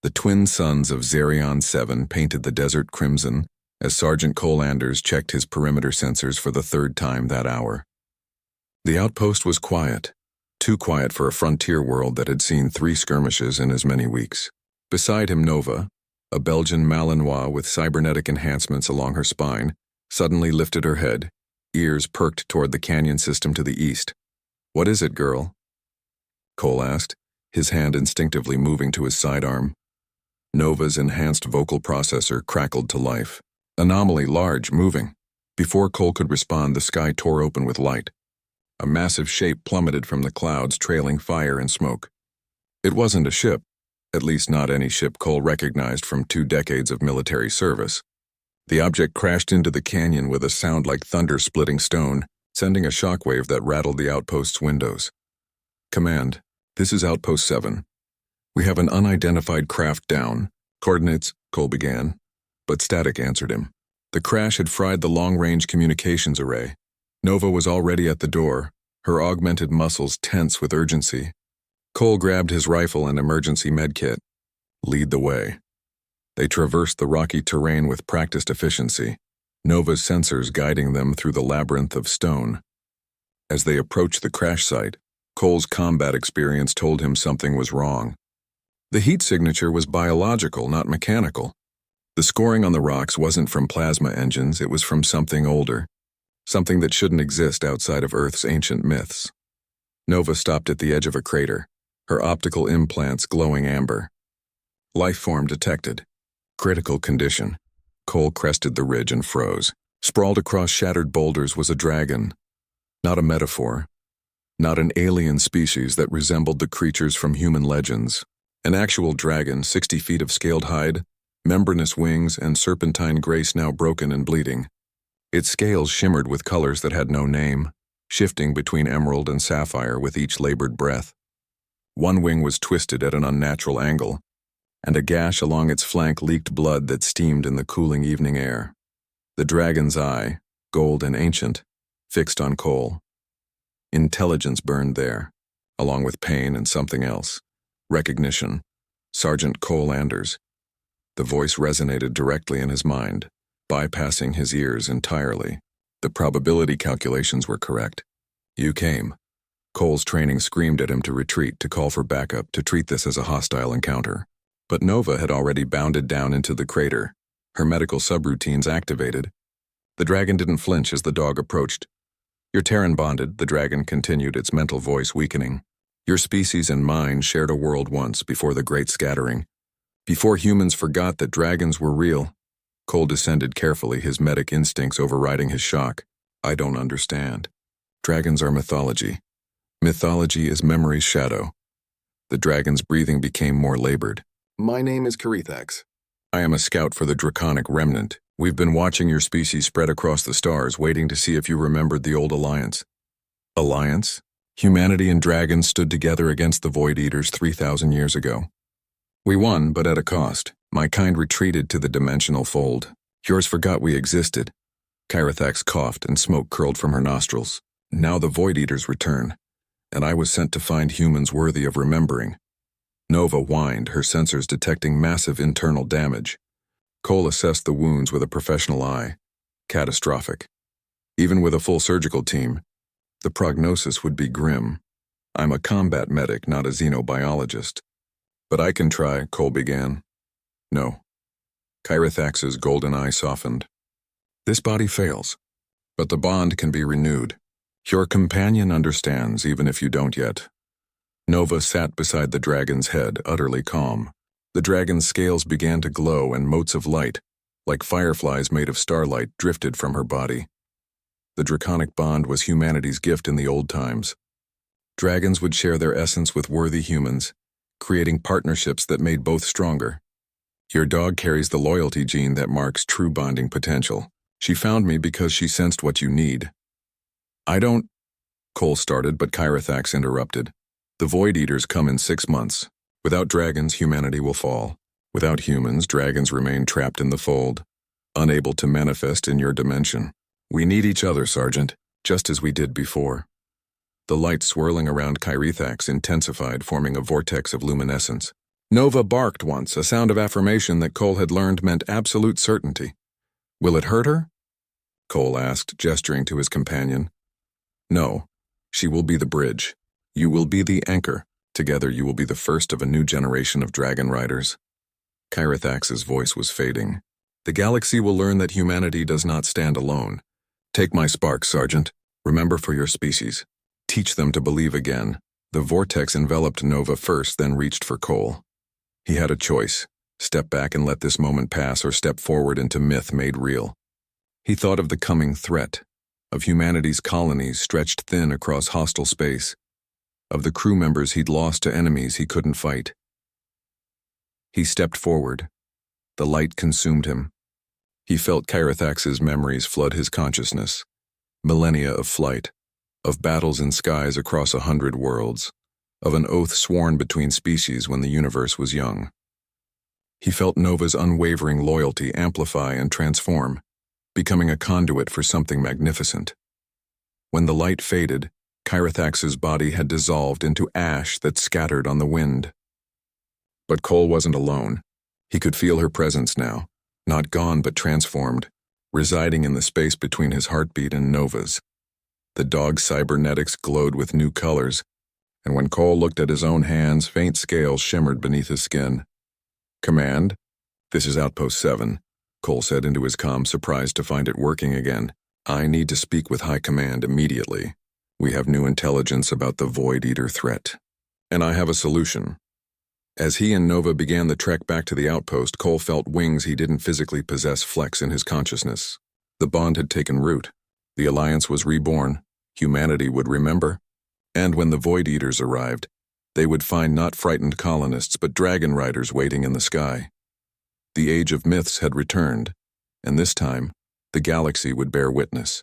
The twin suns of Xerion 7 painted the desert crimson as Sergeant Cole Anders checked his perimeter sensors for the third time that hour. The outpost was quiet, too quiet for a frontier world that had seen 3 skirmishes in as many weeks. Beside him, Nova, a Belgian Malinois with cybernetic enhancements along her spine, suddenly lifted her head, ears perked toward the canyon system to the east. "What is it, girl?" Cole asked, his hand instinctively moving to his sidearm. Nova's enhanced vocal processor crackled to life. Anomaly large, moving. Before Cole could respond, the sky tore open with light. A massive shape plummeted from the clouds, trailing fire and smoke. It wasn't a ship, at least not any ship Cole recognized from 2 decades of military service. The object crashed into the canyon with a sound like thunder splitting stone, sending a shockwave that rattled the outpost's windows. "Command, this is Outpost 7. We have an unidentified craft down. Coordinates," Cole began, but static answered him. The crash had fried the long-range communications array. Nova was already at the door, her augmented muscles tense with urgency. Cole grabbed his rifle and emergency medkit. "Lead the way." They traversed the rocky terrain with practiced efficiency, Nova's sensors guiding them through the labyrinth of stone. As they approached the crash site, Cole's combat experience told him something was wrong. The heat signature was biological, not mechanical. The scoring on the rocks wasn't from plasma engines, it was from something older, something that shouldn't exist outside of Earth's ancient myths. Nova stopped at the edge of a crater, her optical implants glowing amber. Life form detected. Critical condition. Cole crested the ridge and froze. Sprawled across shattered boulders was a dragon. Not a metaphor. Not an alien species that resembled the creatures from human legends. An actual dragon, 60 feet of scaled hide, membranous wings, and serpentine grace now broken and bleeding. Its scales shimmered with colors that had no name, shifting between emerald and sapphire with each labored breath. One wing was twisted at an unnatural angle, and a gash along its flank leaked blood that steamed in the cooling evening air. The dragon's eye, gold and ancient, fixed on Cole. Intelligence burned there, along with pain and something else. Recognition. Sergeant Cole Anders. The voice resonated directly in his mind, bypassing his ears entirely. The probability calculations were correct. "You came." Cole's training screamed at him to retreat, to call for backup, to treat this as a hostile encounter. But Nova had already bounded down into the crater, her medical subroutines activated. The dragon didn't flinch as the dog approached. "You're Terran bonded," the dragon continued, its mental voice weakening. "Your species and mine shared a world once, before the Great Scattering. Before humans forgot that dragons were real." Cole descended carefully, his medic instincts overriding his shock. "I don't understand. Dragons are mythology. Mythology is memory's shadow." The dragon's breathing became more labored. "My name is Carithax. I am a scout for the Draconic Remnant. We've been watching your species spread across the stars, waiting to see if you remembered the old alliance." "Alliance?" Humanity and dragons stood together against the Void Eaters 3,000 years ago. "We won, but at a cost. My kind retreated to the dimensional fold. Yours forgot we existed." Carithax coughed and smoke curled from her nostrils. "Now the Void Eaters return, and I was sent to find humans worthy of remembering." Nova whined, her sensors detecting massive internal damage. Cole assessed the wounds with a professional eye. Catastrophic. Even with a full surgical team, the prognosis would be grim. "I'm a combat medic, not a xenobiologist." "But I can try," Cole began. "No." Carithax's golden eye softened. "This body fails, but the bond can be renewed. Your companion understands, even if you don't yet." Nova sat beside the dragon's head, utterly calm. The dragon's scales began to glow, and motes of light, like fireflies made of starlight, drifted from her body. The draconic bond was humanity's gift in the old times. Dragons would share their essence with worthy humans, creating partnerships that made both stronger. Your dog carries the loyalty gene that marks true bonding potential. She found me because she sensed what you need. "I don't—" Cole started, but Carithax interrupted. "The Void Eaters come in 6 months. Without dragons, humanity will fall. Without humans, dragons remain trapped in the fold, unable to manifest in your dimension. We need each other, Sergeant, just as we did before." The light swirling around Carithax intensified, forming a vortex of luminescence. Nova barked once, a sound of affirmation that Cole had learned meant absolute certainty. Will it hurt her? Cole asked, gesturing to his companion. No. She will be the bridge. You will be the anchor. Together you will be the first of a new generation of dragon riders. Kyrithax's voice was fading. The galaxy will learn that humanity does not stand alone. Take my spark, Sergeant. Remember for your species. Teach them to believe again. The vortex enveloped Nova first, then reached for Cole. He had a choice. Step back and let this moment pass, or step forward into myth made real. He thought of the coming threat, of humanity's colonies stretched thin across hostile space, of the crew members he'd lost to enemies he couldn't fight. He stepped forward. The light consumed him. He felt Kyrithax's memories flood his consciousness. Millennia of flight, of battles in skies across 100 worlds, of an oath sworn between species when the universe was young. He felt Nova's unwavering loyalty amplify and transform, becoming a conduit for something magnificent. When the light faded, Kyrithax's body had dissolved into ash that scattered on the wind. But Cole wasn't alone. He could feel her presence now, not gone but transformed, residing in the space between his heartbeat and Nova's. The dog's cybernetics glowed with new colors, and when Cole looked at his own hands, faint scales shimmered beneath his skin. Command? This is Outpost 7, Cole said into his comm, surprised to find it working again. I need to speak with High Command immediately. We have new intelligence about the Void Eater threat. And I have a solution. As he and Nova began the trek back to the outpost, Cole felt wings he didn't physically possess flex in his consciousness. The bond had taken root. The Alliance was reborn. Humanity would remember. And when the Void Eaters arrived, they would find not frightened colonists but dragon riders waiting in the sky. The age of myths had returned, and this time, the galaxy would bear witness.